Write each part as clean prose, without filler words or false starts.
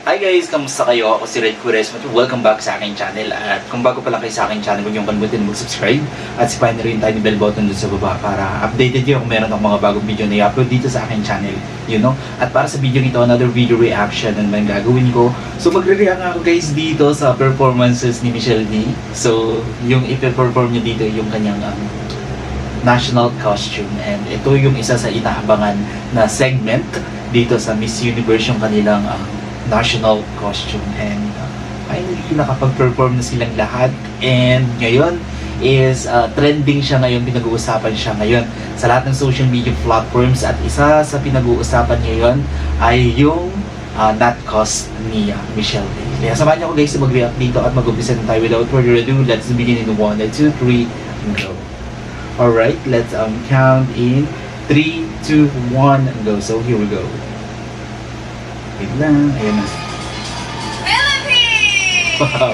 Hi guys! Kamusta kayo? Ako si Red Quaresma. Welcome back sa aking channel. At kung bago pa lang kayo sa aking channel, huwag niyong kalimutan mag-subscribe. At sipahin na rin tayo ni bell button dun sa baba para updated kayo kung meron akong mga bagong video na i-upload dito sa aking channel. You know? At para sa video nito, another video reaction na naman gagawin ko. So magre-react ako guys dito sa performances ni Michelle D. So yung i-perform niya dito yung kanyang national costume. And ito yung isa sa inaabangan na segment dito sa Miss Universe, yung kanilang national costume. And finally nakapag-perform na silang lahat, and ngayon is trending siya ngayon, pinag-uusapan siya ngayon sa lahat ng social media platforms, at isa sa pinag-uusapan ngayon ay yung not cost ni Michelle D. Kaya samahan niyo ako guys sa mag-react dito at mag-umpisa na tayo. Without further ado, let's begin in 1, 2, 3, and go. Alright, let's count in 3, 2, 1, and go. So here we go. Wait lang, ayan na. Philippines! Wow!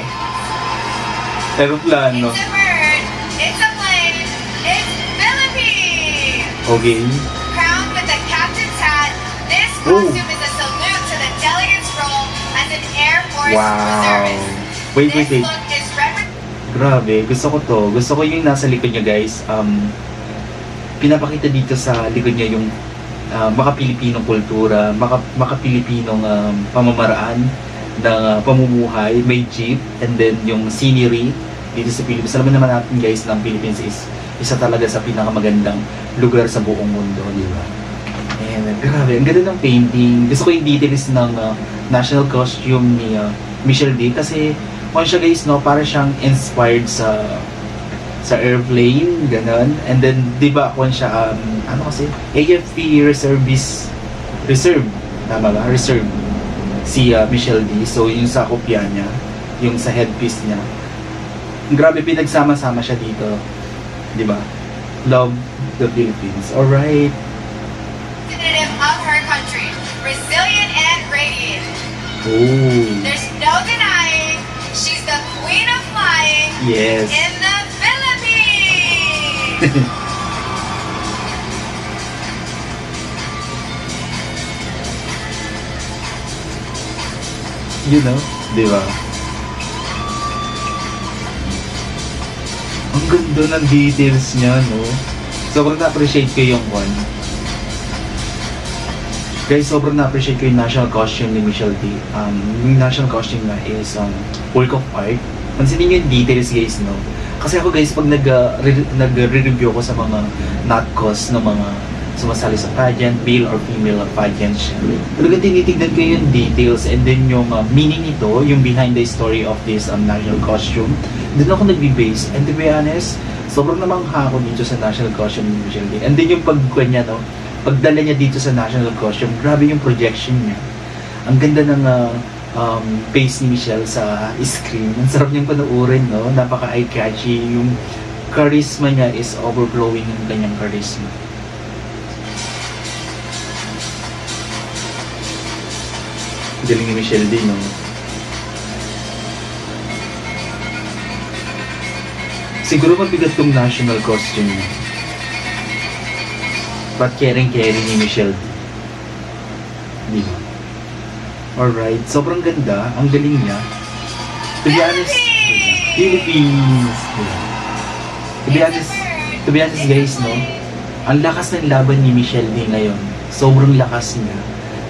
Aeroplano. It's a bird, it's a plane, it's Philippines! Okay. Crowned with the captain's hat, this costume is a salute to the delegate's role as an Air Force reservist. Wait. This look is Grabe, gusto ko to. Gusto ko yung nasa likod niya guys. Pinapakita dito sa likod niya yung maka-Pilipinong kultura, maka-Pilipinong pamamaraan ng pamumuhay. May jeep, and then yung scenery dito sa Pilipinas. Alam naman natin guys na ang Philippines is isa talaga sa pinakamagandang lugar sa buong mundo, di ba? And grabe, ang ganda ng painting. Gusto ko yung details ng national costume ni Michelle D. Kasi kung siya guys, no, para siyang inspired sa airplane, ganon. And then, di ba, kung siya, ano kasi, AFP reserve, tama ba? Reserve, si Michelle D. So, yung sa kopya niya, yung sa headpiece niya, grabe, pinagsama-sama siya dito, di ba? Love the Philippines. Alright. representative of her country, resilient and radiant. Oh. There's no denying she's the queen of flying Yes. in the Philippines! You know, di ba? Ang ganda ng details niya, no? Sobrang na-appreciate ko yung one. Guys, sobrang na-appreciate ko yung national costume ni Michelle D. Yung national costume na is work of art. Pansinin niyo yung details guys, no? Kasi ako guys, pag nag-review ko sa mga not cost ng mga sumasali sa pageant, male or female pageant siya, talagang tinitignan ko yung details, and then yung meaning nito, yung behind the story of this national costume. Doon ako nagbe-base, and to be honest, sobrang namangha ako dito sa national costume ni Michelle D. And then yung pagkuha niya, no? Pagdala niya dito sa national costume, grabe yung projection niya. Ang ganda ng face ni Michelle sa screen. Ang sarap niyang panoorin, no? Napaka eye-catchy. Yung charisma niya is overflowing yung kanyang charisma. Galing ni Michelle D, no? Siguro mabigat tong national costume niya. But caring-caring ni Michelle D. Di ba? Alright, sobrang ganda. Ang galing niya. To be honest, Philippines! To be honest guys, no? Ang lakas ng laban ni Michelle D ngayon. Sobrang lakas niya.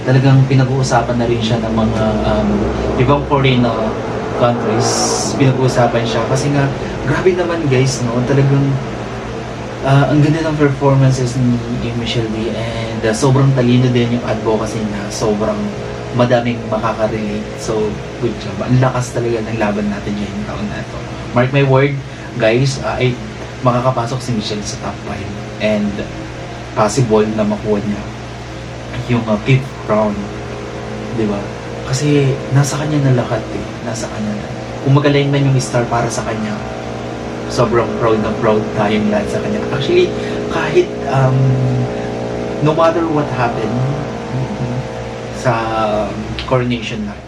Talagang pinag-uusapan na rin siya ng mga ibang foreign countries. Pinag-uusapan siya. Kasi nga, grabe naman guys, no? Talagang ang ganda ng performances ni Michelle D, and sobrang talino din yung advocacy niya. Sobrang madaming makaka-relate. So, good job. Ang lakas talaga ng laban natin ngayong taon na ito. Mark my word, guys, ay makakapasok si Michelle sa top 5. And possible na makuha niya yung 5th crown. Di ba? Kasi nasa kanya na lahat eh. Nasa kanya na. Kung magaling man yung star para sa kanya, sobrang proud na proud tayong lahat sa kanya. Actually, kahit no matter what happened sa coronation night,